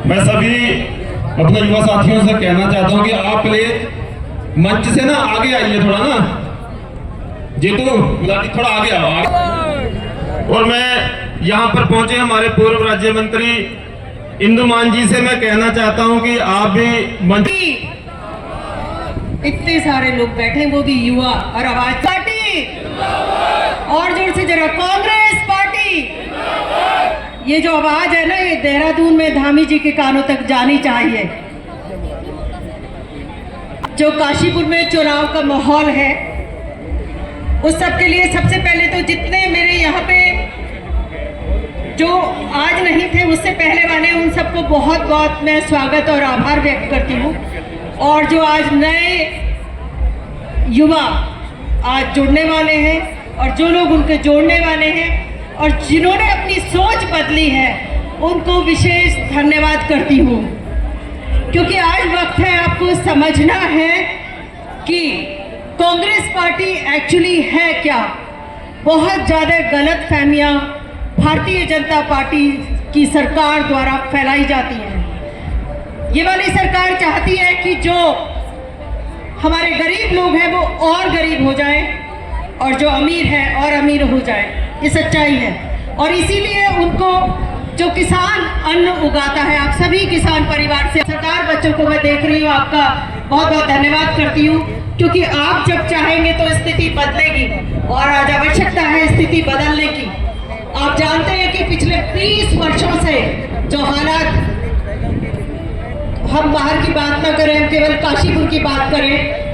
मैं सभी अपने युवा साथियों से कहना चाहता हूं कि आप प्लीज मंच से ना आगे आइए, थोड़ा ना जीतू गुलाटी थोड़ा आगे आओ। और मैं यहाँ पर पहुंचे हमारे पूर्व राज्य मंत्री इंदु मान जी से मैं कहना चाहता हूं कि आप भी मंच, इतने सारे लोग बैठे, वो भी युवा, और आवाज पार्टी और जोर से जरा कांग्रेस पार्टी। ये जो आवाज है ना, ये देहरादून में धामी जी के कानों तक जानी चाहिए। जो काशीपुर में चुनाव का माहौल है, उस सब के लिए सबसे पहले तो जितने मेरे यहाँ पे जो आज नहीं थे, उससे पहले वाले, उन सबको बहुत बहुत मैं स्वागत और आभार व्यक्त करती हूँ। और जो आज नए युवा आज जुड़ने वाले हैं, और जो लोग उनके जोड़ने वाले हैं, और जिन्होंने अपनी सोच बदली है, उनको विशेष धन्यवाद करती हूँ। क्योंकि आज वक्त है आपको समझना है कि कांग्रेस पार्टी एक्चुअली है क्या। बहुत ज़्यादा गलत फहमियाँ भारतीय जनता पार्टी की सरकार द्वारा फैलाई जाती हैं। ये वाली सरकार चाहती है कि जो हमारे गरीब लोग हैं वो और गरीब हो जाएं, और जो अमीर है और अमीर हो जाए। ये सच्चाई है। और इसीलिए उनको जो किसान अन्न उगाता है, आप सभी किसान परिवार से सरकार बच्चों को मैं देख रही हूँ, आपका बहुत बहुत धन्यवाद करती हूँ। क्योंकि आप जब चाहेंगे तो स्थिति बदलेगी, और आज आवश्यकता है स्थिति बदलने की। आप जानते हैं कि पिछले 30 वर्षों से जो हालात, हम बाहर की बात ना करें, हम केवल काशीपुर की बात करें।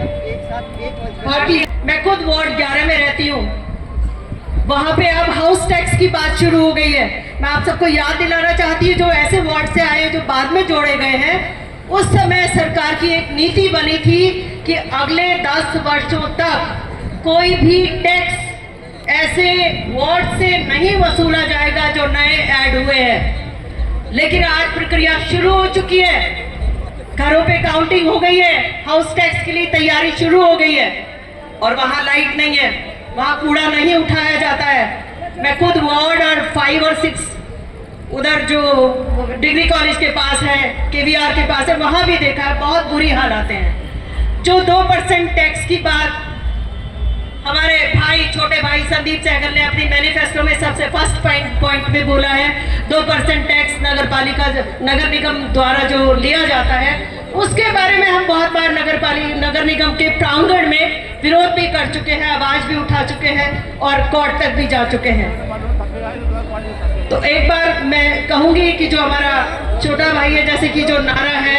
मैं खुद वार्ड 11 में रहती हूँ, वहां पे अब हाउस टैक्स की बात शुरू हो गई है। मैं आप सबको याद दिलाना चाहती हूँ, जो ऐसे वार्ड से आए जो बाद में जोड़े गए हैं, उस समय सरकार की एक नीति बनी थी कि अगले 10 वर्षों तक कोई भी टैक्स ऐसे वार्ड से नहीं वसूला जाएगा जो नए ऐड हुए हैं। लेकिन आज प्रक्रिया शुरू हो चुकी है, घरों पे काउंटिंग हो गई है, हाउस टैक्स के लिए तैयारी शुरू हो गई है। और वहाँ लाइट नहीं है, वहाँ कूड़ा नहीं उठाया जाता है। मैं खुद वार्ड और 5 और 6 उधर जो डिग्री कॉलेज के पास है, केवीआर के पास है, वहाँ भी देखा है, बहुत बुरी हालात हैं। जो 2% टैक्स की बात हमारे भाई, छोटे भाई संदीप सहगल ने अपनी मैनिफेस्टो में सबसे फर्स्ट पॉइंट में बोला है, 2% टैक्स नगर निगम द्वारा जो लिया जाता है, उसके बारे में हम बहुत बार नगर निगम के प्रांगण में विरोध भी कर चुके हैं, आवाज भी उठा चुके हैं, और कोर्ट तक भी जा चुके हैं। तो एक बार मैं कहूंगी कि जो हमारा छोटा भाई है, जैसे कि जो नारा है,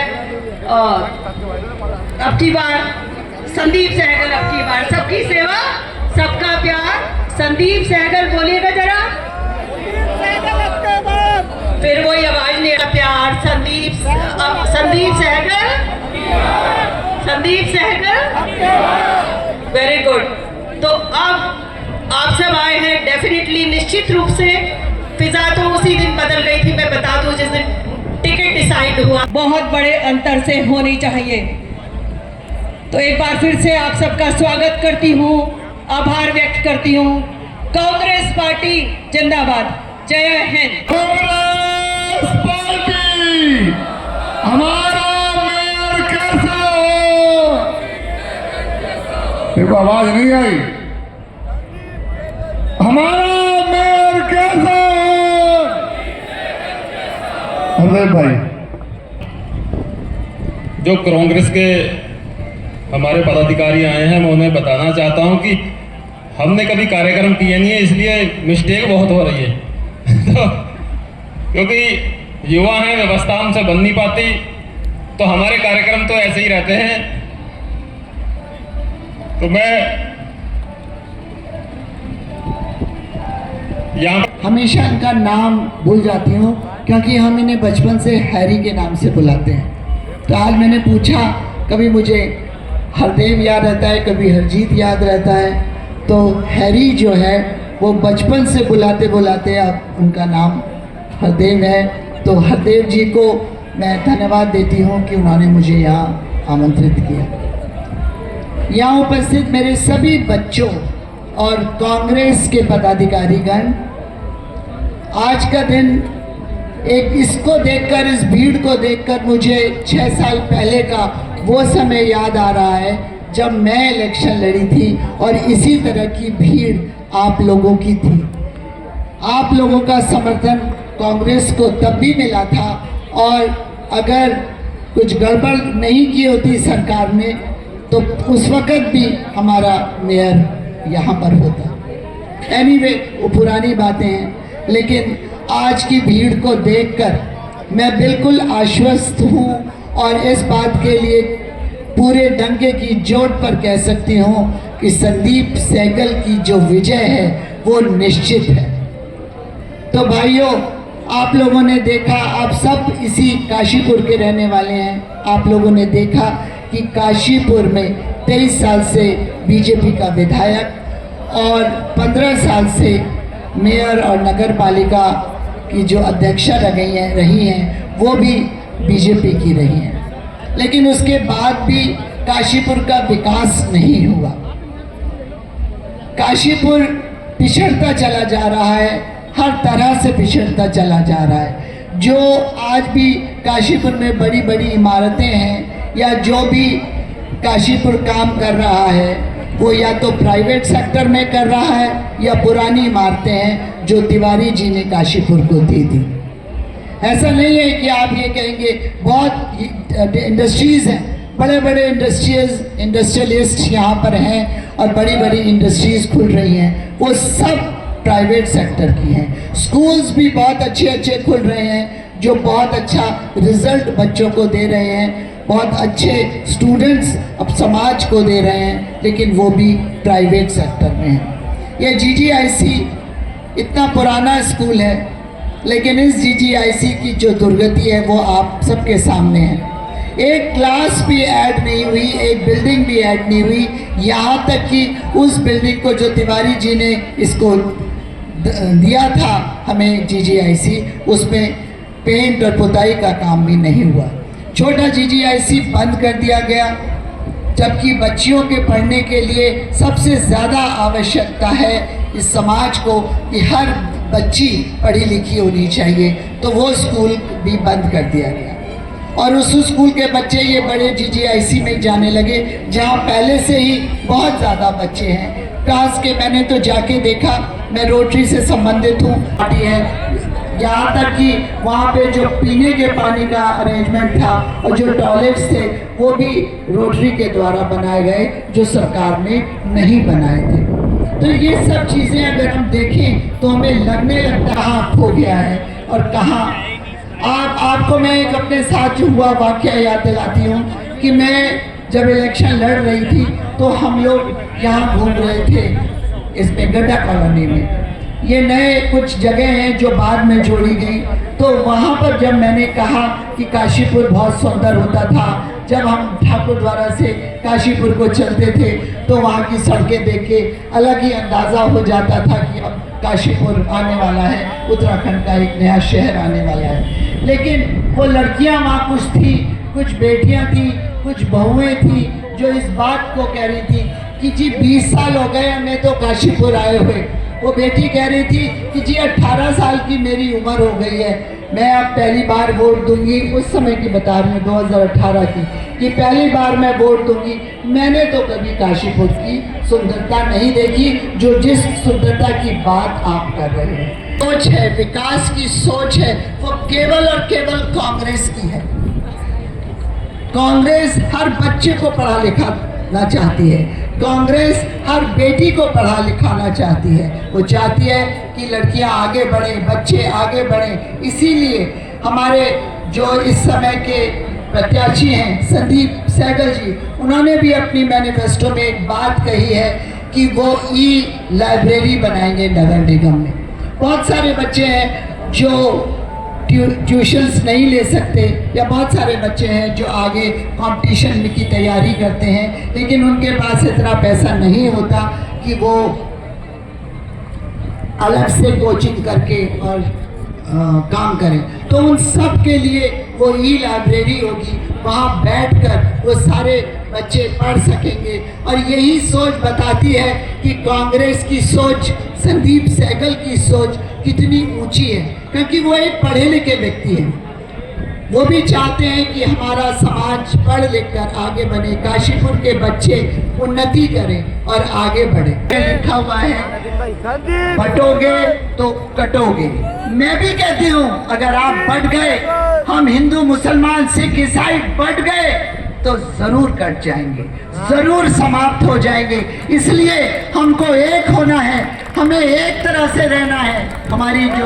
अब की बार संदीप सहगल, अब की बार सबकी सेवा सबका प्यार, संदीप सहगल बोलिएगा जरा, फिर वही आवाज नहीं आ, प्यार संदीप सहगल, संदीप सहगल, वेरी गुड। तो अब आप सब आए हैं, डेफिनेटली निश्चित रूप से फिजा तो उसी दिन बदल गई थी। मैं बता दूं, जिस दिन टिकट डिसाइड हुआ, बहुत बड़े अंतर से होनी चाहिए। तो एक बार फिर से आप सबका स्वागत करती हूँ, आभार व्यक्त करती हूँ। कांग्रेस पार्टी जिंदाबाद, जय हिंद। कांग्रेस पार्टी, हमारा मेयर कैसा हो? देखो आवाज नहीं आई। हमारा मेयर कैसा हो? अरे भाई, जो कांग्रेस के हमारे पदाधिकारी आए हैं, मैं उन्हें बताना चाहता हूं कि हमने कभी कार्यक्रम किए नहीं है, इसलिए मिस्टेक बहुत हो रही है। तो क्योंकि युवा हैं, व्यवस्था हमसे बन नहीं पाती, तो हमारे कार्यक्रम तो ऐसे ही रहते हैं। तो मैं यहाँ हमेशा इनका नाम भूल जाती हूँ, क्योंकि हम इन्हें बचपन से हैरी के नाम से बुलाते हैं। तो आज मैंने पूछा, कभी मुझे हरदेव याद रहता है, कभी हरजीत याद रहता है, तो हैरी जो है वो बचपन से बुलाते बुलाते अब उनका नाम हरदेव है। तो हरदेव जी को मैं धन्यवाद देती हूँ कि उन्होंने मुझे यहाँ आमंत्रित किया। यहाँ उपस्थित मेरे सभी बच्चों और कांग्रेस के पदाधिकारीगण, आज का दिन एक इसको देखकर, इस भीड़ को देखकर मुझे 6 साल पहले का वो समय याद आ रहा है जब मैं इलेक्शन लड़ी थी और इसी तरह की भीड़ आप लोगों की थी। आप लोगों का समर्थन कांग्रेस को तब भी मिला था, और अगर कुछ गड़बड़ नहीं की होती सरकार ने तो उस वक़्त भी हमारा मेयर यहाँ पर होता। एनीवे, वो पुरानी बातें हैं, लेकिन आज की भीड़ को देखकर मैं बिल्कुल आश्वस्त हूँ और इस बात के लिए पूरे डंके की जोर पर कह सकती हूँ कि संदीप सहगल की जो विजय है वो निश्चित है। तो भाइयों, आप लोगों ने देखा, आप सब इसी काशीपुर के रहने वाले हैं, आप लोगों ने देखा कि काशीपुर में 23 साल से बीजेपी का विधायक और 15 साल से मेयर और नगर पालिका की जो अध्यक्षा रही हैं वो भी बीजेपी की रही हैं, लेकिन उसके बाद भी काशीपुर का विकास नहीं हुआ। काशीपुर पिछड़ता चला जा रहा है, हर तरह से पिछड़ता चला जा रहा है। जो आज भी काशीपुर में बड़ी बड़ी इमारतें हैं या जो भी काशीपुर काम कर रहा है वो या तो प्राइवेट सेक्टर में कर रहा है या पुरानी इमारतें हैं जो तिवारी जी ने काशीपुर को दी थी। ऐसा नहीं है कि आप ये कहेंगे, बहुत इंडस्ट्रीज़ हैं, बड़े बड़े इंडस्ट्रियलिस्ट यहाँ पर हैं और बड़ी बड़ी इंडस्ट्रीज़ खुल रही हैं, वो सब प्राइवेट सेक्टर की हैं। स्कूल्स भी बहुत अच्छे अच्छे खुल रहे हैं जो बहुत अच्छा रिजल्ट बच्चों को दे रहे हैं, बहुत अच्छे स्टूडेंट्स अब समाज को दे रहे हैं, लेकिन वो भी प्राइवेट सेक्टर में हैं। ये GGIC इतना पुराना स्कूल है, लेकिन इस GGIC की जो दुर्गति है वो आप सबके सामने है। एक क्लास भी ऐड नहीं हुई, एक बिल्डिंग भी ऐड नहीं हुई, यहाँ तक कि उस बिल्डिंग को जो तिवारी जी ने इसको दिया था हमें GGIC, उसमें पेंट और पुताई का काम भी नहीं हुआ। छोटा GGIC बंद कर दिया गया, जबकि बच्चियों के पढ़ने के लिए सबसे ज़्यादा आवश्यकता है इस समाज को कि हर बच्ची पढ़ी लिखी होनी चाहिए, तो वो स्कूल भी बंद कर दिया गया और उस स्कूल के बच्चे ये बड़े GGIC में जाने लगे जहाँ पहले से ही बहुत ज़्यादा बच्चे हैं। काश के मैंने तो जाके देखा, मैं रोटरी से संबंधित हूँ, पार्टी है, यहाँ तक कि वहाँ पे जो पीने के पानी का अरेंजमेंट था और जो टॉयलेट्स थे वो भी रोटरी के द्वारा बनाए गए, जो सरकार ने नहीं बनाए थे। तो ये सब चीज़ें अगर हम देखें तो हमें लगने लगता कहाँ खो गया है और कहाँ। आपको मैं एक अपने साथ जो हुआ वाक़या याद दिलाती हूँ कि मैं जब इलेक्शन लड़ रही थी तो हम लोग यहाँ घूम रहे थे इसमें गड्ढा कॉलोनी में। ये नए कुछ जगह हैं जो बाद में जोड़ी गई, तो वहाँ पर जब मैंने कहा कि काशीपुर बहुत सुंदर होता था, जब हम ठाकुर द्वारा से काशीपुर को चलते थे तो वहाँ की सड़कें देख के अलग ही अंदाज़ा हो जाता था कि अब काशीपुर आने वाला है, उत्तराखंड का एक नया शहर आने वाला है। लेकिन वो लड़कियाँ वहाँ कुछ थी, कुछ बेटियाँ थी, कुछ बहुएँ थी जो इस बात को कह रही थी कि जी 20 साल हो गए हमें तो काशीपुर आए हुए। वो बेटी कह रही थी कि जी 18 साल की मेरी उम्र हो गई है, मैं अब पहली बार वोट दूंगी। उस समय की बता रही हूँ 2018 की, कि पहली बार मैं वोट दूंगी। मैंने तो कभी काशीपुर की सुंदरता नहीं देखी जो जिस सुंदरता की बात आप कर रहे हैं। सोच है, विकास की सोच है, वो केवल और केवल कांग्रेस की है। कांग्रेस हर बच्चे को पढ़ा लिखाना चाहती है, कांग्रेस हर बेटी को पढ़ा लिखाना चाहती है। वो चाहती है कि लड़कियां आगे बढ़ें, बच्चे आगे बढ़ें। इसीलिए हमारे जो इस समय के प्रत्याशी हैं संदीप सहगल जी, उन्होंने भी अपनी मैनिफेस्टो में एक बात कही है कि वो लाइब्रेरी बनाएंगे नगर निगम में। बहुत सारे बच्चे हैं जो ट्यूशन्स नहीं ले सकते, या बहुत सारे बच्चे हैं जो आगे कंपटीशन की तैयारी करते हैं लेकिन उनके पास इतना पैसा नहीं होता कि वो अलग से कोचिंग करके और काम करें। तो उन सब के लिए वो लाइब्रेरी होगी, वहाँ बैठकर वो सारे बच्चे पढ़ सकेंगे। और यही सोच बताती है कि कांग्रेस की सोच, संदीप सहगल की सोच कितनी ऊंची है, क्योंकि वो एक पढ़े लिखे व्यक्ति हैं। वो भी चाहते हैं कि हमारा समाज पढ़ लिख कर आगे बढ़े, काशीपुर के बच्चे उन्नति करें और आगे बढ़े। लिखा हुआ है, बटोगे तो कटोगे। मैं भी कहती हूँ, अगर आप बढ़ गए, हम हिंदू मुसलमान सिख ईसाई बढ़ गए तो जरूर कट जाएंगे, जरूर समाप्त हो जाएंगे। इसलिए हमको एक होना है, हमें एक तरह से रहना है। हमारी जो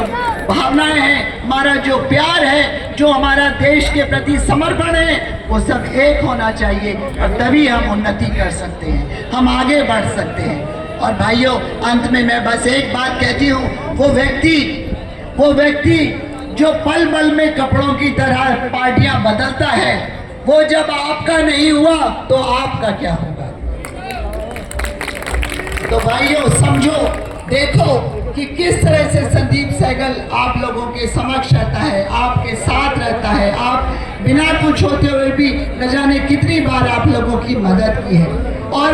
भावनाएं हैं, हमारा जो प्यार है, जो हमारा देश के प्रति समर्पण है, वो सब एक होना चाहिए और तभी हम उन्नति कर सकते हैं, हम आगे बढ़ सकते हैं। और भाइयों, अंत में मैं बस एक बात कहती हूँ, वो व्यक्ति जो पल पल में कपड़ों की तरह पार्टियां बदलता है, वो जब आपका नहीं हुआ तो आपका क्या होगा। तो भाइयों समझो, देखो कि किस तरह से संदीप सहगल आप लोगों के समक्ष रहता है, आपके साथ रहता है। आप बिना कुछ होते हुए भी न जाने कितनी बार आप लोगों की मदद की है। और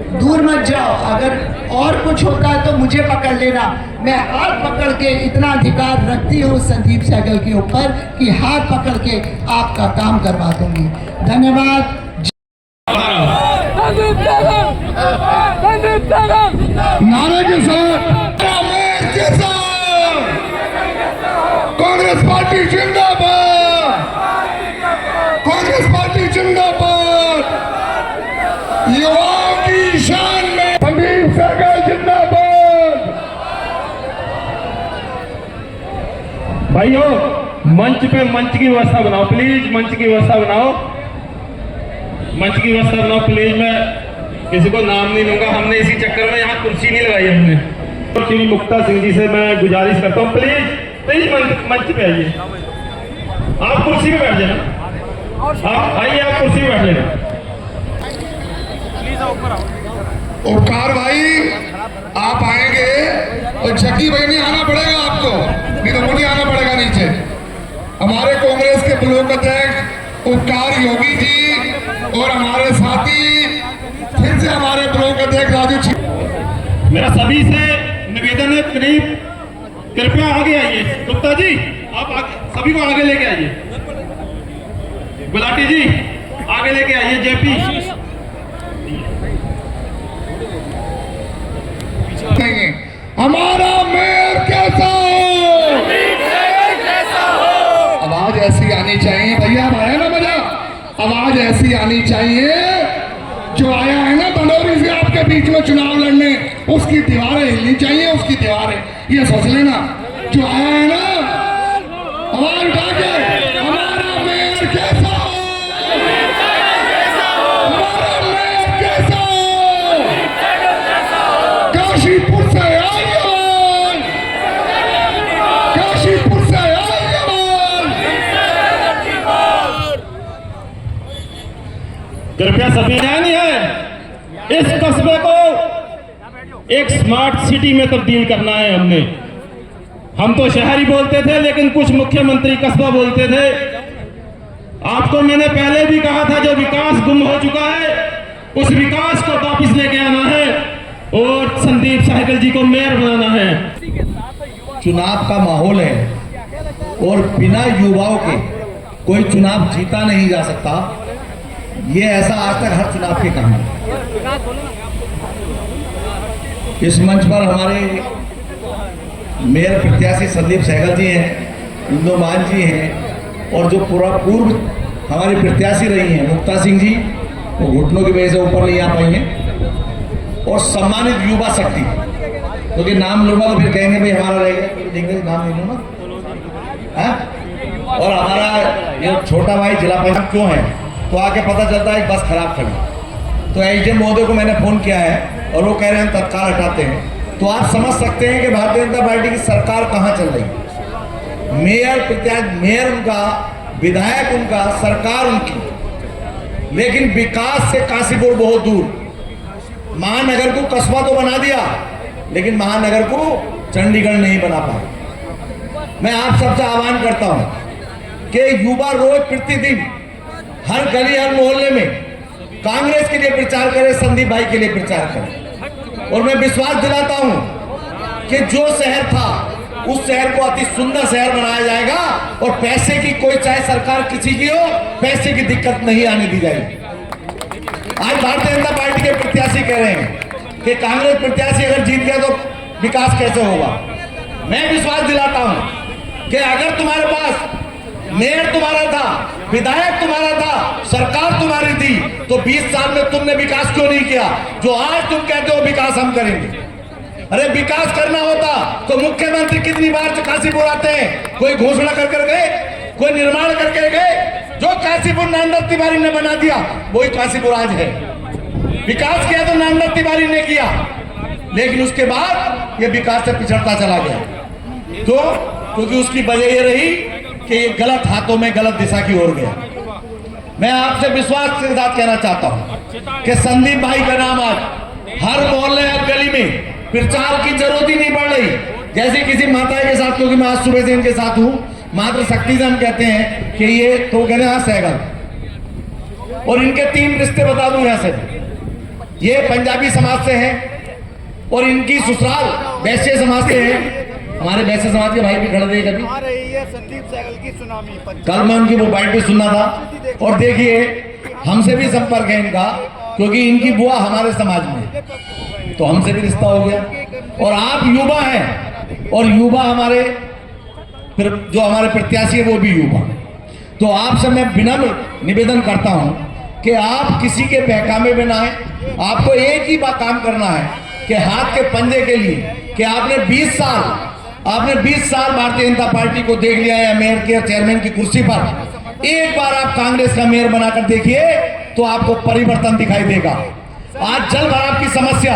दूर मत जाओ, अगर और कुछ होता है तो मुझे पकड़ लेना, मैं हाथ पकड़ के इतना अधिकार रखती हूँ संदीप सहगल के ऊपर कि हाथ पकड़ के आपका काम करवा दूंगी। धन्यवाद। नारे के साथ कांग्रेस पार्टी जिंदाबाद, कांग्रेस पार्टी जिंदाबाद, युवाओं की शान में संदीप सहगल जिंदाबाद। भाइयों, मंच पे मंच की व्यवस्था बनाओ प्लीज, मंच की व्यवस्था बनाओ, मंच की व्यवस्था बनाओ प्लीज। मैं किसी को नाम नहीं लूंगा, हमने इसी चक्कर में यहाँ कुर्सी नहीं लगाई हमने। तो श्री मुक्ता सिंह जी से मैं गुजारिश करता हूँ, प्लीज मंच पे आइए। आप कुर्सी पे बैठ जाना, आप आइए, आप कुर्सी पे बैठ लेना। उपकार भाई, आप आएंगे और जकी भाई नहीं आना पड़ेगा आपको, नहीं तो मुझे आना पड़ेगा नीचे। हमारे कांग्रेस के ब्लॉक अध्यक्ष उपकार योगी जी और हमारे साथी फिर से हमारे ब्लॉक अध्यक्ष राजू। मेरा सभी से निवेदन है, कृपया आगे आइए। गुप्ता जी, आप सभी को आगे लेके आइए। गुलाटी जी आगे लेके आइए। जेपी हमारा मेयर कैसा हो, आवाज ऐसी आनी चाहिए भैया। अब आया ना मजा, आवाज ऐसी आनी चाहिए। जो आया है ना बंदौरी से आपके बीच में चुनाव लड़ने, उसकी दीवारें हिलनी चाहिए, उसकी दीवारें। ये सोच लेना, जो आया है ना, आवाज उठा के, हमारा मेयर कैसा हो, हमारा मेयर कैसा हो, काशीपुर से आइए, काशीपुर से आइए। कृपया सभी नहीं है, इस कस्बे को एक स्मार्ट सिटी में तब्दील करना है। हम तो शहरी बोलते थे, लेकिन कुछ मुख्यमंत्री कस्बा बोलते थे। आपको मैंने पहले भी कहा था, जो विकास गुम हो चुका है उस विकास को वापस लेके आना है और संदीप सहगल जी को मेयर बनाना है। चुनाव का माहौल है और बिना युवाओं के कोई चुनाव जीता नहीं जा सकता। ये ऐसा आज तक हर चुनाव के काम है। इस मंच पर हमारे मेयर प्रत्याशी संदीप सहगल जी हैं, इंदुमान जी हैं और जो पूर्व हमारी प्रत्याशी रही हैं मुक्ता सिंह जी, वो घुटनों की वजह से ऊपर नहीं आ पाई हैं, और सम्मानित युवा शक्ति, क्योंकि नाम लूंगा तो फिर कहेंगे भाई हमारा रहेगा, नाम नहीं लूंगा। और हमारा ये छोटा भाई जिला पंचायत क्यों है, तो आके पता चलता है बस खराब खड़ी। तो एसडीएम महोदय को मैंने फोन किया है और वो कह रहे हैं हम तत्काल हटाते हैं। तो आप समझ सकते हैं कि भारतीय जनता पार्टी की सरकार कहां चल रही है। मेयर उनका, विधायक उनका, सरकार उनकी, लेकिन विकास से काशीपुर बहुत दूर। महानगर को कस्बा तो बना दिया, लेकिन महानगर को चंडीगढ़ नहीं बना पाया। मैं आप सबसे आह्वान करता हूं कि युवा रोज प्रतिदिन हर गली हर मोहल्ले में कांग्रेस के लिए प्रचार करें, संदीप भाई के लिए प्रचार करें। और मैं विश्वास दिलाता हूं कि जो शहर था उस शहर को अति सुंदर शहर बनाया जाएगा और पैसे की कोई चाहे सरकार किसी की हो, पैसे की दिक्कत नहीं आने दी जाएगी। आज भारतीय जनता पार्टी के प्रत्याशी कह रहे हैं कि कांग्रेस प्रत्याशी अगर जीत गया तो विकास कैसे होगा। मैं विश्वास दिलाता हूं कि अगर तुम्हारे पास मेयर तुम्हारा था, विधायक तुम्हारा था, सरकार तुम्हारी थी, तो 20 साल में तुमने विकास क्यों नहीं किया जो आज तुम कहते हो विकास हम करेंगे। अरे विकास करना होता तो मुख्यमंत्री कितनी बार काशीपुर आते हैं, कोई घोषणा कर कर गए, कोई निर्माण करके गए। जो काशीपुर नामदत्त तिवारी ने बना दिया वही काशीपुर आज है। विकास किया तो नामदत्त तिवारी ने किया, लेकिन उसके बाद ये विकास से पिछड़ता चला गया। तो क्योंकि उसकी वजह ये रही कि ये गलत हाथों में गलत दिशा की ओर गया। मैं आपसे विश्वास के साथ कहना चाहता हूं कि संदीप भाई का नाम आज हर मोहल्ले और गली में प्रचार की जरूरत ही नहीं पड़ रही। जैसे किसी माता के साथ, क्योंकि मैं आज सुबह से इनके साथ हूं, मात्र शक्ति से हम कहते हैं कि ये तो कहते हैं सहगल, और इनके 3 रिश्ते बता दूं यहां से। ये पंजाबी समाज से हैं और इनकी ससुराल वैश्य समाज से है। हमारे वैश्य समाज के भाई भी खड़े थे कभी, संदीप सहगल की सुनामी कल मैं उनकी मोबाइल पे सुनना था। और देखिए हमसे भी संपर्क है इनका, क्योंकि इनकी बुआ हमारे समाज में, तो हमसे भी रिश्ता हो गया। और आप युवा हैं और युवा हमारे फिर जो हमारे प्रत्याशी है वो भी युवा। तो आपसे मैं विनम्र निवेदन करता हूं कि आप किसी के बहकावे में ना आए। आपको एक ही बात काम करना है कि हाथ के पंजे के लिए कि आपने 20 साल भारतीय जनता पार्टी को देख लिया है मेयर के चेयरमैन की कुर्सी पर। एक बार आप कांग्रेस का मेयर बनाकर देखिए तो आपको परिवर्तन दिखाई देगा। आज जल भराव की समस्या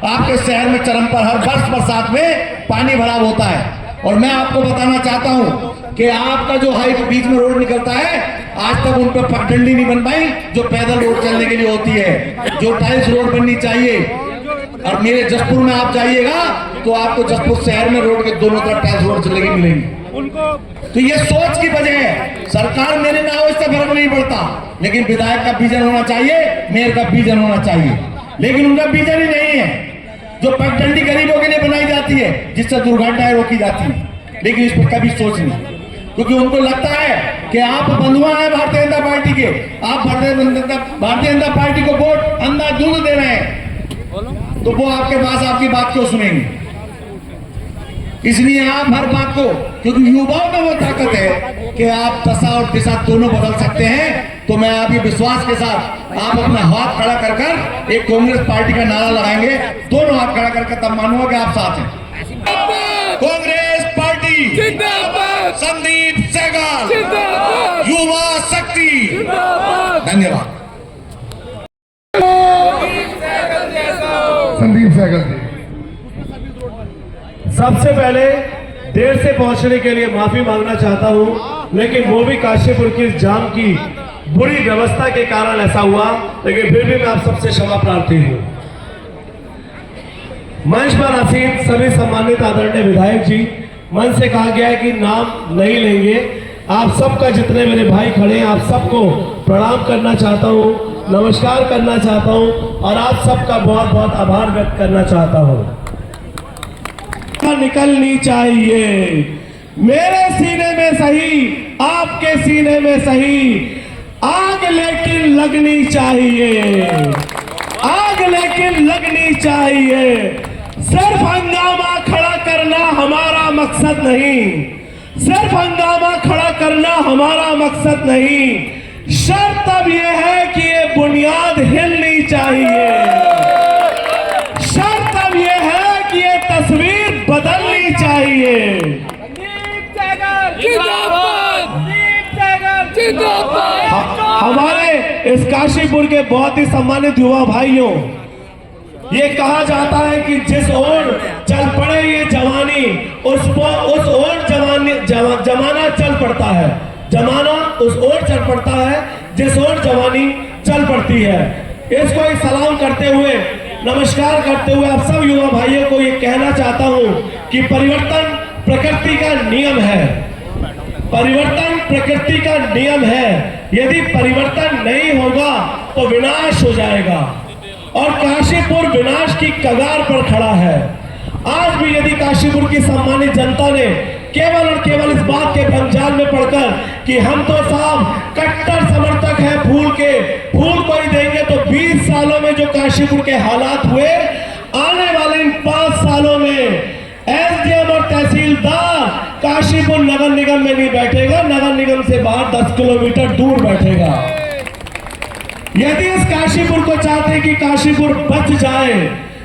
आपके शहर में चरम पर, हर वर्ष बरसात में पानी भराव होता है। और मैं आपको बताना चाहता हूं कि आपका जो हाई बीच में रोड निकलता है, आज तक उन पर पगडंडी नहीं बन पाई जो पैदल रोड चलने के लिए होती है, जो टाइल्स रोड बननी चाहिए। और मेरे जसपुर में आप जाइएगा तो आपको जसपुर शहर में रोड के दोनों तरफ टाइल्स रोड चलेगी मिलेंगी। तो ये सोच की वजह है। सरकार मेरे ना हो इससे फर्क नहीं पड़ता, लेकिन विधायक का विजन होना चाहिए, मेयर का विजन होना चाहिए। लेकिन उनका विजन ही नहीं है। जो पगडंडी गरीबों के लिए बनाई जाती है जिससे दुर्घटनाएं रोकी जाती है, लेकिन इस पर कभी सोच नहीं, क्योंकि उनको लगता है कि आप बंधुआ हैं भारतीय जनता पार्टी के, आप भारतीय जनता पार्टी को वोट अंधाधुंध दे रहे हैं, तो वो आपके पास आपकी बात क्यों सुनेंगे। इसलिए आप हर बात को, क्योंकि युवाओं में वो ताकत है कि आप दशा और दिशा दोनों बदल सकते हैं। तो मैं आपके विश्वास के साथ आप अपना हाथ खड़ा कर कर एक कांग्रेस पार्टी का नारा लगाएंगे, दोनों हाथ खड़ा करके तब मानूंगा कि आप साथ हैं। कांग्रेस पार्टी जिंदाबाद, संदीप सहगल जिंदाबाद, युवा शक्ति धन्यवाद। संदीप सहगल जी, सबसे पहले देर से पहुंचने के लिए माफी मांगना चाहता हूं, लेकिन वो भी काशीपुर की जाम की बुरी व्यवस्था के कारण ऐसा हुआ, लेकिन फिर भी मैं आप सबसे क्षमा प्रार्थी हूं। मंच पर आसीन सभी सम्मानित आदरणीय विधायक जी, मंच से कहा गया है कि नाम नहीं लेंगे। आप सबका, जितने मेरे भाई खड़े हैं, आप सबको प्रणाम करना चाहता हूं, नमस्कार करना चाहता हूं और आप सबका बहुत बहुत आभार व्यक्त करना चाहता हूं। निकलनी चाहिए मेरे सीने में सही, आपके सीने में सही, आग लेकिन लगनी चाहिए, आग लेकिन लगनी चाहिए। सिर्फ हंगामा खड़ा करना हमारा मकसद नहीं, सिर्फ हंगामा खड़ा करना हमारा मकसद नहीं। शर्त अब यह है कि ये बुनियाद हिलनी चाहिए, शर्त अब यह है कि ये तस्वीर बदलनी चाहिए। हमारे इस काशीपुर के बहुत ही सम्मानित युवा भाइयों, ये कहा जाता है कि जिस ओर चल पड़े ये जवानी, उस ओर जमाना चल पड़ता है, जमाना उस ओर चल पड़ता है जिस ओर जवानी चल पड़ती है। इसको एक सलाम करते हुए, नमस्कार करते हुए आप सब युवा भाइयों को ये कहना चाहता हूं कि परिवर्तन प्रकृति का नियम है। परिवर्तन प्रकृति का नियम है, यदि परिवर्तन नहीं होगा तो विनाश हो जाएगा और काशीपुर विनाश की कगार पर खड़ा है। आज भी यदि काशीपुर की सम्मानित जनता ने केवल और केवल इस बात के भंजाल में पड़कर कि हम तो साहब कट्टर समर्थक हैं फूल के, फूल को ही देंगे, तो 20 सालों में जो काशीपुर के हालात हुए, आने वाले इन 5 सालों में एसडीएम और तहसीलदार काशीपुर नगर निगम में नहीं बैठेगा, नगर निगम से बाहर 10 किलोमीटर दूर बैठेगा। यदि इस काशीपुर को चाहते हैं कि काशीपुर बच जाए,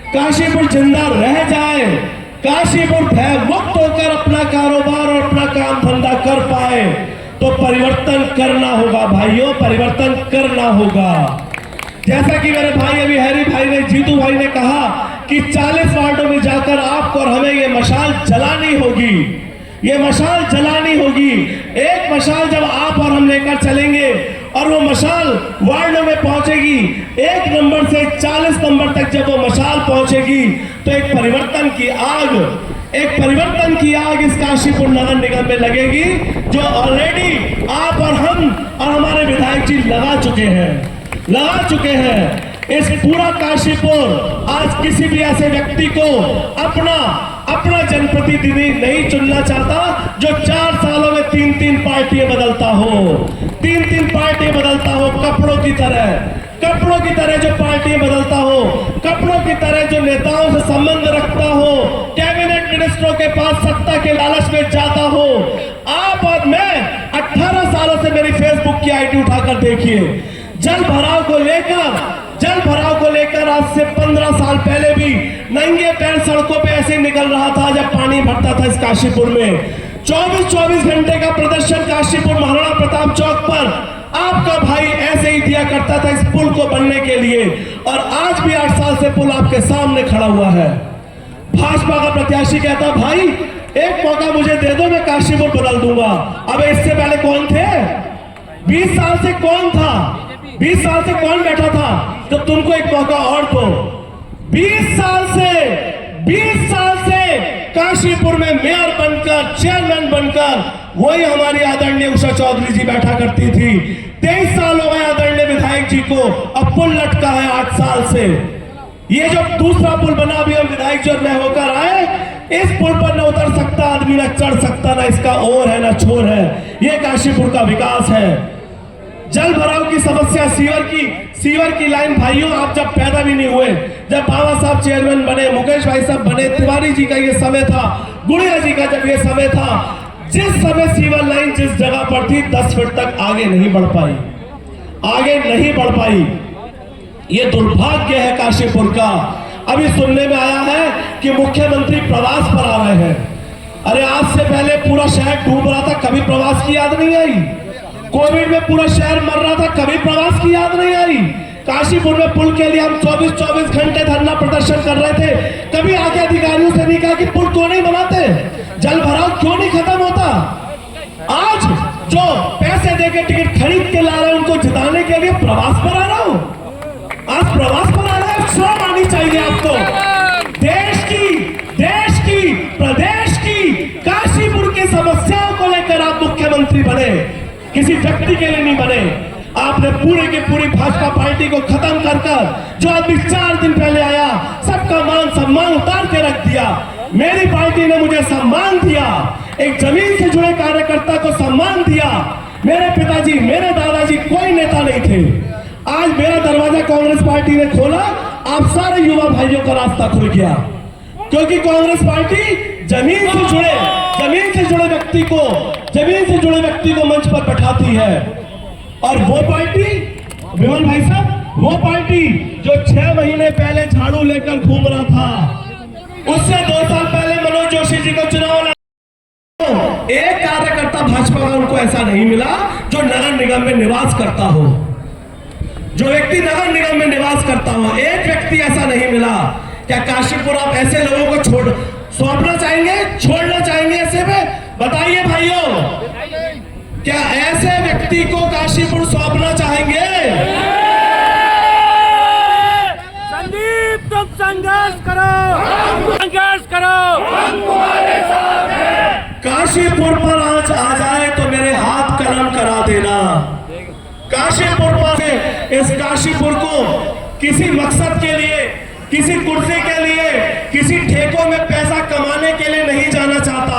काशीपुर जिंदा रह जाए, काशीपुर भय मुक्त होकर अपना कारोबार और अपना काम धंधा कर पाए, तो परिवर्तन करना होगा भाइयों, परिवर्तन करना होगा। जैसा कि मेरे भाई अभी हैरी भाई ने, जीतू भाई ने कहा कि 40 वार्डों में जाकर आपको और हमें ये मशाल जलानी होगी, ये मशाल जलानी होगी। एक मशाल जब आप और हम लेकर चलेंगे और वो मशाल वार्डों में पहुंचेगी, 1 नंबर से 40 नंबर तक जब वो मशाल पहुंचेगी, तो एक परिवर्तन की आग इस काशीपुर नगर निगम में लगेगी, जो ऑलरेडी आप और हम और हमारे विधायक जी लगा चुके हैं। इस पूरा काशीपुर आज किसी भी ऐसे व्यक्ति को अपना जनप्रतिनिधि नहीं चुनना चाहता जो 4 सालों में 3-3 पार्टियां बदलता हो, कपड़ों की तरह जो पार्टियां बदलता हो, कपड़ों की तरह जो नेताओं से संबंध रखता हो, कैबिनेट मिनिस्टरों के पास सत्ता के लालच में जाता हो। आप और मैं 18 सालों से मेरी फेसबुक की आईडी उठाकर देखिए, जल भराव को लेकर आज से 15 साल पहले भी नंगे पैर सड़कों पे ऐसे निकल रहा था जब पानी भरता था इस काशीपुर में। 24 घंटे का प्रदर्शन काशीपुर महाराणा प्रताप चौक पर आपका भाई ऐसे ही दिया करता था इस पुल को बनने के लिए, और आज भी 8 साल से पुल आपके सामने खड़ा हुआ है। भाजपा का प्रत्याशी कहता, भाई एक मौका मुझे दे दो, मैं काशीपुर बदल दूंगा। अब इससे पहले कौन थे? 20 साल से कौन था? 20 साल से कौन बैठा था? तो तुमको एक मौका और दो। 20 साल से काशीपुर में मेयर बनकर, चेयरमैन बनकर वही हमारी आदरणीय उषा चौधरी जी बैठा करती थी। 23 साल हो गए आदरणीय विधायक जी को, अब पुल लटका है 8 साल से। ये जो दूसरा पुल बना, अभी हम विधायक जी में होकर आए, इस पुल पर न उतर सकता आदमी, न चढ़ सकता, न इसका ओर है न छोर है। ये काशीपुर का विकास है। जल भराव की समस्या, सीवर की लाइन, भाइयों आप जब पैदा भी नहीं हुए, जब बाबा साहब चेयरमैन बने, मुकेश भाई साहब बने, तिवारी जी का ये समय था, गुड़िया जी का जब ये समय था, जिस समय सीवर लाइन जिस जगह पर थी 10 फीट तक आगे नहीं बढ़ पाई। ये दुर्भाग्य है काशीपुर का। अभी सुनने में आया है कि मुख्यमंत्री प्रवास पर आ रहे हैं। अरे आज से पहले पूरा शहर डूब रहा था, कभी प्रवास की याद नहीं आई। कोविड में पूरा शहर मर रहा था, कभी प्रवास की याद नहीं आई। काशीपुर में पुल के लिए हम 24 घंटे धरना प्रदर्शन कर रहे थे, कभी आके अधिकारियों से नहीं कहा कि पुल क्यों नहीं बनाते, जल भराव क्यों नहीं खत्म होता। आज जो पैसे देके टिकट खरीद के ला रहे हैं उनको जिताने के लिए प्रवास पर आ रहा हूं, आज प्रवास पर आ रहा है। शर्म आनी चाहिए आपको। देश की प्रदेश की काशीपुर की समस्याओं को लेकर आप मुख्यमंत्री बने, किसी व्यक्ति के लिए नहीं बने। आपने पूरी की पूरी भाजपा पार्टी को खत्म कर जो आदमी 4 दिन पहले आया, सबका मान सम्मान उतार के रख दिया। मेरी पार्टी ने मुझे सम्मान दिया, एक जमीन से जुड़े कार्यकर्ता को सम्मान दिया। मेरे पिताजी, मेरे दादाजी कोई नेता नहीं थे। आज मेरा दरवाजा कांग्रेस पार्टी ने खोला, आप सारे युवा भाइयों का रास्ता खुल गया, क्योंकि कांग्रेस पार्टी जमीन से जुड़े व्यक्ति को मंच पर बैठाती है। और वो पार्टी, विमल भाई साहब, वो पार्टी जो 6 महीने पहले झाड़ू लेकर घूम रहा था, उससे 2 साल पहले मनोज जोशी जी को चुनाव लड़ा, एक कार्यकर्ता भाजपा का उनको ऐसा नहीं मिला जो नगर निगम में निवास करता हो, जो व्यक्ति नगर निगम में निवास करता हो, एक व्यक्ति ऐसा नहीं मिला। क्या काशीपुर आप ऐसे लोगों को सौंपना चाहेंगे, छोड़ना चाहेंगे ऐसे में? बताइए भाइयों, क्या ऐसे व्यक्ति को काशीपुर सौंपना चाहेंगे? संदीप तुम संघर्ष करो, काशीपुर पर आज आ जाए तो मेरे देना। काशीपुर पर इस काशीपुर को किसी मकसद के लिए, किसी कुर्सी के लिए, किसी ठेकों में पैसा कमाने के लिए नहीं जाना चाहता।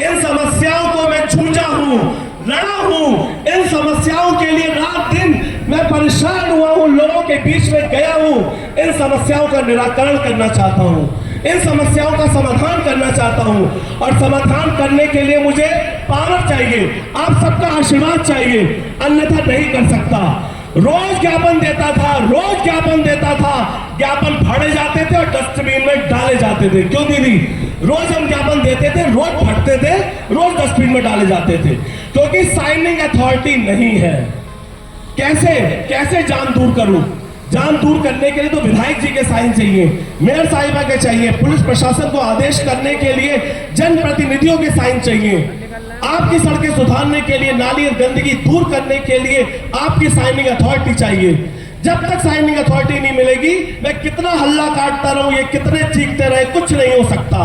इन समस्याओं को मैं जूझा हूं, लड़ा हूं। इन समस्याओं के लिए रात दिन मैं परेशान हुआ हूं, लोगों के बीच में गया हूं। इन समस्याओं का निराकरण करना चाहता हूं, इन समस्याओं का समाधान करना चाहता हूं। और समाधान करने के लिए मुझे पावर चाहिए, आप सबका आशीर्वाद चाहिए, अन्यथा नहीं कर सकता। रोज ज्ञापन देता था, रोज ज्ञापन देता था, ज्ञापन फाड़े जाते थे और डस्टबिन में डाले जाते थे। क्यों दीदी? रोज हम ज्ञापन देते थे, रोज फटते थे, रोज डस्टबिन में डाले जाते थे, क्योंकि साइनिंग अथॉरिटी नहीं है। कैसे जान दूर करूं? जान दूर करने के लिए तो विधायक जी के साइन चाहिए, मेयर साहिबा के चाहिए, पुलिस प्रशासन को आदेश करने के लिए जनप्रतिनिधियों के साइन चाहिए, आपकी सड़कें सुधारने के लिए, नाली और गंदगी दूर करने के लिए आपकी साइनिंग अथॉरिटी चाहिए। जब तक साइनिंग अथॉरिटी नहीं मिलेगी, मैं कितना हल्ला काटता रहूं, ये कितने चीखते रहे, कुछ नहीं हो सकता।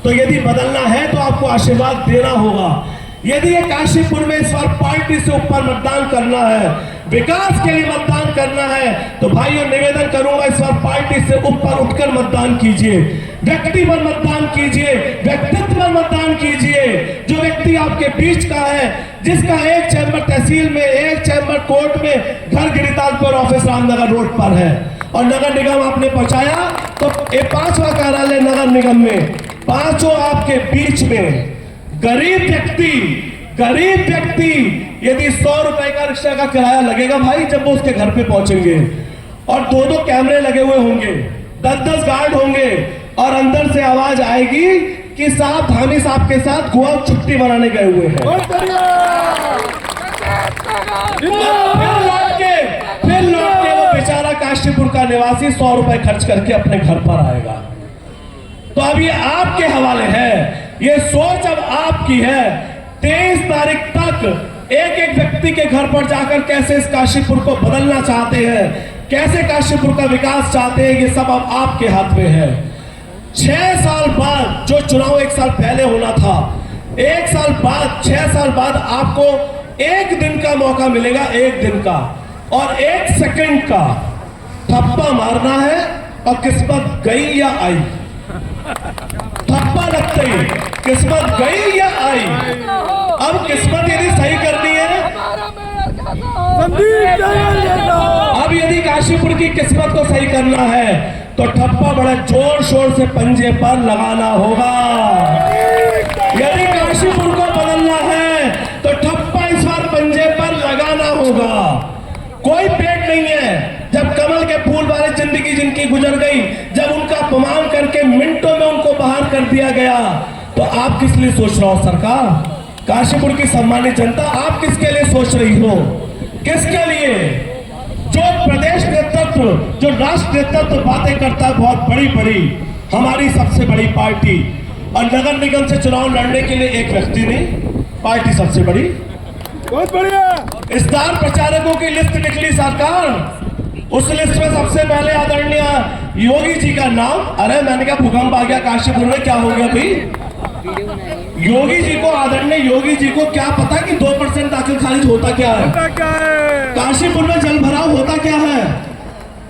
तो यदि बदलना है तो आपको आशीर्वाद देना होगा। यदि ये काशीपुर में इस बार पार्टी से ऊपर मतदान करना है, विकास के लिए मतदान करना है, तो भाइयों निवेदन करूंगा, इस बार पार्टी से ऊपर उठकर मतदान कीजिए, व्यक्ति पर मतदान कीजिए, व्यक्तित्व पर मतदान कीजिए। जो व्यक्ति आपके बीच का है, जिसका एक चैम्बर तहसील में, एक चैम्बर कोर्ट में, घर गिरितालपुर ऑफिस रामनगर रोड पर है, और नगर निगम आपने पहुंचाया, तो ये 5वां कार्यालय नगर निगम में, 5 आपके बीच में। गरीब व्यक्ति यदि 100 रुपए का रिक्शा का किराया लगेगा भाई, जब वो उसके घर पे पहुंचेंगे, और 2-2 कैमरे लगे हुए होंगे, 10-10 गार्ड होंगे, और अंदर से आवाज आएगी कि साहब धामी साहब के साथ गोवा छुट्टी मनाने गए हुए हैं। फिर लौट के वो बेचारा काशीपुर का निवासी 100 रुपए खर्च करके अपने घर पर आएगा। तो अब ये आपके हवाले है, ये सोच अब आपकी है। 23 तारीख तक एक व्यक्ति के घर पर जाकर कैसे इस काशीपुर को बदलना चाहते हैं, कैसे काशीपुर का विकास चाहते हैं, ये सब अब आपके हाथ में है। 6 साल बाद जो चुनाव 1 साल पहले होना था, 1 साल बाद, 6 साल बाद आपको 1 दिन का मौका मिलेगा, 1 दिन का और 1 सेकंड का थप्पा मारना है, और किस्मत गई या आई, थप्पा लगते ही किस्मत गई या आई। अब किस्मत यदि सही करनी है, अब यदि काशीपुर की किस्मत को सही करना है, तो ठप्पा बड़े जोर शोर से पंजे पर लगाना होगा। यदि काशीपुर को बदलना है, तो ठप्पा इस बार पंजे पर लगाना होगा। कोई पेट नहीं है। जब कमल के फूल वाली जिंदगी जिनकी गुजर गई, जब उनका अपमान करके मिनटों में उनको बाहर कर दिया गया, तो आप किस लिए सोच रहे हो सरकार? काशीपुर की सम्मानित जनता, आप किसके लिए सोच रही हो? किसके लिए? जो प्रदेश नेतृत्व, जो राष्ट्र नेतृत्व बातें करता है बहुत बड़ी बड़ी, हमारी सबसे बड़ी पार्टी, और नगर निगम से चुनाव लड़ने के लिए एक व्यक्ति नहीं, पार्टी सबसे बड़ी, बहुत बढ़िया स्टार प्रचारकों की लिस्ट निकली सरकार। उस लिस्ट में सबसे पहले आदरणीय योगी जी का नाम। अरे मैंने कहा भूकंप आ गया काशीपुर में, क्या हो गया भाई? योगी जी को, आदरणीय योगी जी को क्या पता कि 2% दाखिल खारिज होता क्या है, काशीपुर में जल भराव होता क्या है?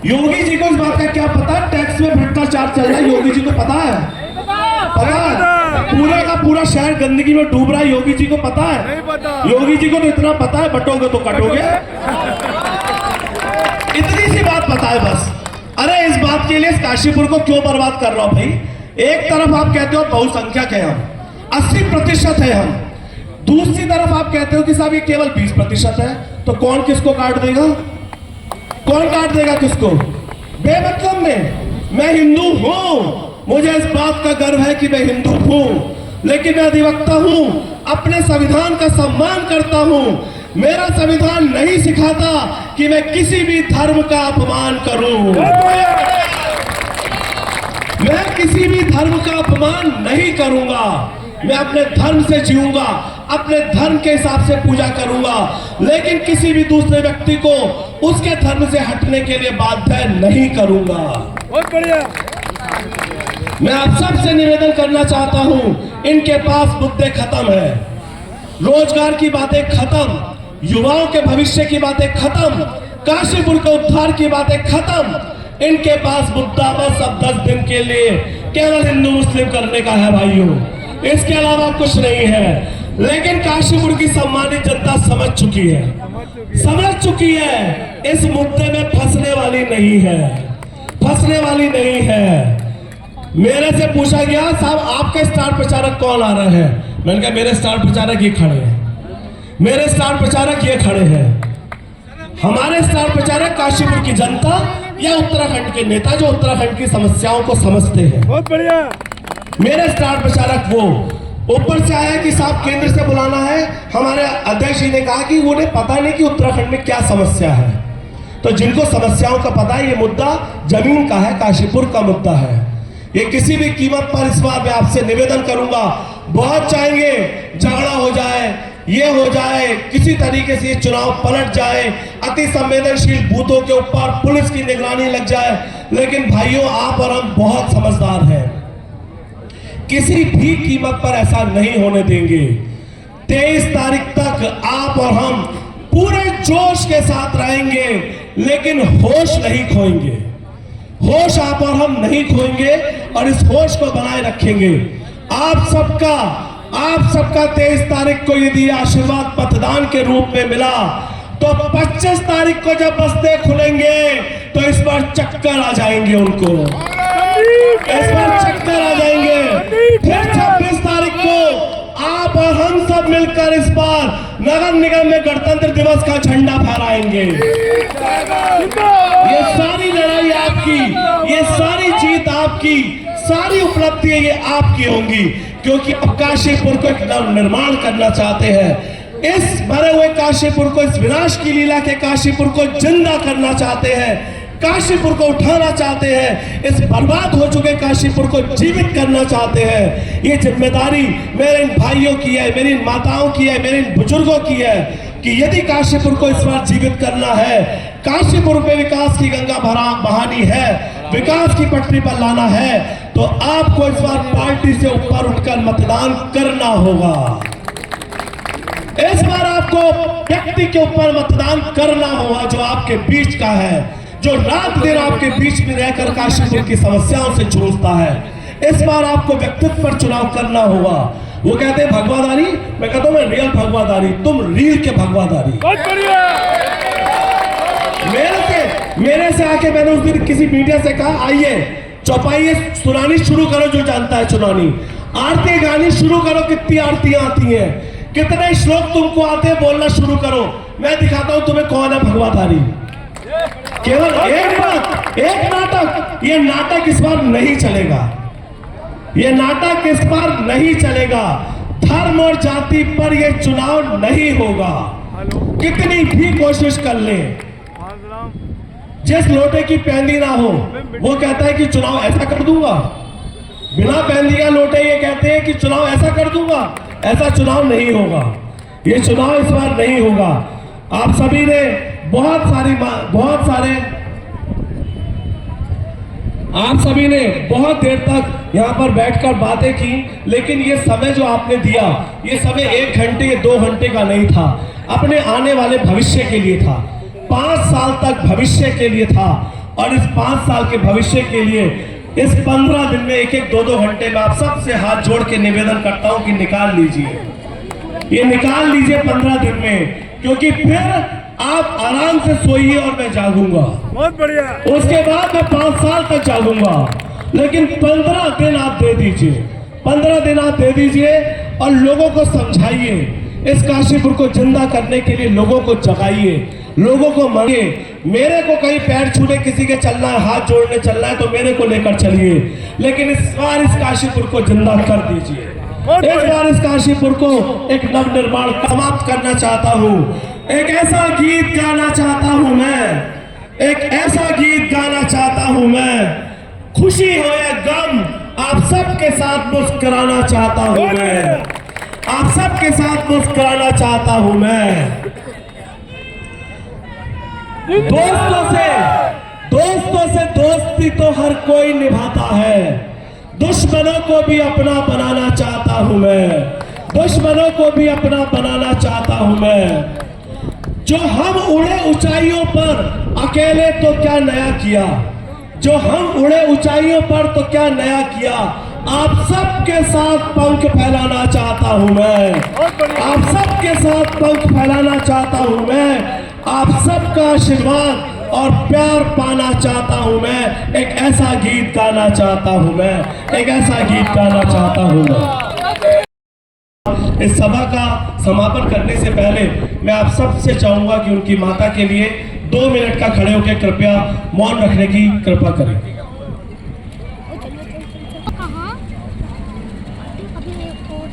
योगी जी को इस बात का क्या पता? टैक्स में भ्रष्टाचार चल रहा है, योगी जी को पता है? पूरा का पूरा शहर गंदगी में डूब रहा है, योगी जी को पता है? योगी जी को तो इतना पता है, बटोगे तो कटोगे, इतनी सी बात पता है बस। अरे इस बात के लिए काशीपुर को क्यों बर्बाद कर रहा हूं भाई? एक तरफ आप कहते हो बहुसंख्यक है हम, 80% है हम, दूसरी तरफ आप कहते हो कि साहब ये केवल 20% है, तो कौन किसको काट देगा? कौन काट देगा किसको? बेमतलब में। मैं हिंदू हूं, मुझे इस बात का गर्व है कि मैं हिंदू हूं, लेकिन मैं अधिवक्ता हूं, अपने संविधान का सम्मान करता हूं। मेरा संविधान नहीं सिखाता कि मैं किसी भी धर्म का अपमान करूं। मैं किसी भी धर्म का अपमान नहीं करूंगा। मैं अपने धर्म से जीऊंगा, अपने धर्म के हिसाब से पूजा करूंगा, लेकिन किसी भी दूसरे व्यक्ति को उसके धर्म से हटने के लिए बाध्य नहीं करूंगा। बहुत बढ़िया। मैं आप सबसे निवेदन करना चाहता हूं, इनके पास मुद्दे खत्म है, रोजगार की बातें खत्म, युवाओं के भविष्य की बातें खत्म, काशीपुर के उद्धार की बातें खत्म। इनके पास मुद्दा बस अब 10 दिन के लिए केवल हिंदू मुस्लिम करने का है भाइयों, इसके अलावा कुछ नहीं है। लेकिन काशीपुर की सम्मानित जनता समझ चुकी है, इस मुद्दे में फंसने वाली नहीं है। मेरे से पूछा गया, साहब आपके स्टार प्रचारक कौन आ रहे हैं? मैंने कहा मेरे स्टार प्रचारक ये खड़े हैं, मेरे स्टार प्रचारक ये खड़े हैं। हमारे स्टार प्रचारक काशीपुर की जनता या उत्तराखंड के नेता जो उत्तराखंड की समस्याओं को समझते हैं। बहुत बढ़िया। मेरे स्टार प्रचारक वो ऊपर से आया कि साहब केंद्र से बुलाना है। हमारे अध्यक्ष जी ने कहा कि उन्हें पता नहीं कि उत्तराखंड में क्या समस्या है। तो जिनको समस्याओं का पता है, ये मुद्दा जमीन का है, काशीपुर का मुद्दा है। ये किसी भी कीमत पर इस बार मैं आपसे निवेदन करूंगा, बहुत चाहेंगे झगड़ा हो जाए, ये हो जाए, किसी तरीके से ये चुनाव पलट जाए, अति संवेदनशील बूथों के ऊपर पुलिस की निगरानी लग जाए। लेकिन भाइयों, आप और हम बहुत समझदार हैं, किसी भी कीमत पर ऐसा नहीं होने देंगे। 23 तारीख तक आप और हम पूरे जोश के साथ रहेंगे, लेकिन होश नहीं खोएंगे। होश आप और हम नहीं खोएंगे और इस होश को बनाए रखेंगे। आप सबका 23 तारीख को यदि आशीर्वाद मतदान के रूप में मिला, तो 25 तारीख को जब बस्ते खुलेंगे तो इस बार चक्कर आ जाएंगे उनको, इस बार चक्कर आ जाएंगे। फिर 26 तारीख को आप और हम सब मिलकर इस बार नगर निगम में गणतंत्र दिवस का झंडा फहराएंगे। ये सारी लड़ाई आपकी, ये सारी जीत आपकी, सारी उपलब्धियां ये आपकी होंगी, क्योंकि आप काशीपुर को एक निर्माण करना चाहते हैं। इस भरे हुए काशीपुर को, इस विनाश की लीला के काशीपुर को जिंदा करना चाहते हैं, काशीपुर को उठाना चाहते हैं, इस बर्बाद हो चुके काशीपुर को जीवित करना चाहते हैं। ये जिम्मेदारी मेरे इन भाइयों की है, मेरी इन माताओं की है, मेरे इन बुजुर्गों की है कि यदि काशीपुर को इस बार जीवित करना है, काशीपुर में विकास की गंगा बहानी है, विकास की पटरी पर लाना है, तो आपको इस बार पार्टी से ऊपर उठकर मतदान करना होगा। इस बार आपको व्यक्ति के ऊपर मतदान करना होगा जो आपके बीच का है, जो रात दिन आपके बीच में रहकर काशीपुर की समस्याओं से जूझता है। इस बार आपको व्यक्तित्व पर चुनाव करना होगा। वो कहते हैं भगवादारी, मैं कहता हूं मैं रियल भगवादारी, तुम रील के भगवादारी। मेरे से आके मैंने उस दिन किसी मीडिया से कहा, आइए चौपाइये सुनानी शुरू करो, जो जानता है सुनानी, आरती गानी शुरू करो, कितनी आरतियां आती हैं, कितने श्लोक तुमको आते हैं, बोलना शुरू करो, मैं दिखाता हूं तुम्हें कौन है भगवादारी। केवल एक बात, एक नाटक, ये नाटक इस बार नहीं चलेगा, ये नाटक इस बार नहीं चलेगा। धर्म और जाति पर ये चुनाव नहीं होगा, कितनी भी कोशिश कर ले। जिस लोटे की पैंदी ना हो वो कहता है कि चुनाव ऐसा कर दूंगा, बिना पैंदी का लोटे ये कहते हैं कि चुनाव ऐसा कर दूंगा। ऐसा चुनाव नहीं होगा, ये चुनाव इस बार नहीं होगा। आप सभी ने आप सभी ने बहुत देर तक यहाँ पर बैठकर बातें की, लेकिन ये समय जो आपने दिया, ये समय 1 घंटे या 2 घंटे का नहीं था, अपने आने वाले भविष्य के लिए था, 5 साल तक भविष्य के लिए था। और इस 5 साल के भविष्य के लिए इस 15 दिन में 1-1, 2-2 घंटे में आप सबसे हाथ जोड़ के निवेदन करता हूं कि निकाल लीजिए, ये निकाल लीजिए 15 दिन में, क्योंकि फिर आप आराम से सोइए और मैं जागूंगा। बहुत बढ़िया। उसके बाद मैं 5 साल तक जागूंगा, लेकिन 15 दिन आप दे दीजिए, 15 दिन आप दे दीजिए और लोगों को समझाइए। इस काशीपुर को जिंदा करने के लिए लोगों को जगाइए, लोगों को मांगिए। मेरे को कहीं पैर छूने किसी के चलना है, हाथ जोड़ने चलना है, तो मेरे को लेकर चलिए, लेकिन इस बार इस काशीपुर को जिंदा कर दीजिए। इस बार इस काशीपुर को एक नवनिर्माण समाप्त करना चाहता हूँ। एक ऐसा गीत गाना चाहता हूँ मैं, एक ऐसा गीत गाना चाहता हूँ मैं, खुशी हो या गम आप सबके साथ मुस्कुराना चाहता हूँ मैं, आप सबके साथ मुस्कुराना चाहता हूँ मैं। दोस्तों से दोस्ती तो हर कोई निभाता है, दुश्मनों को भी अपना बनाना चाहता हूं मैं, दुश्मनों को भी अपना बनाना चाहता हूं मैं। जो हम उड़े ऊंचाइयों पर अकेले तो क्या नया किया, जो हम उड़े ऊंचाइयों पर तो क्या नया किया। आप सबके साथ पंख फैलाना चाहता हूं मैं, आप सबके साथ पंख फैलाना चाहता हूं मैं, आप सबका आशीर्वाद और प्यार पाना चाहता हूं मैं। एक ऐसा गीत गाना चाहता हूं मैं, एक ऐसा गीत गाना चाहता हूं मैं। इस सभा का समापन करने से पहले मैं आप सबसे चाहूंगा कि उनकी माता के लिए 2 मिनट का खड़े होकर कृपया मौन रखने की कृपा करें। कहाँ अभी एक और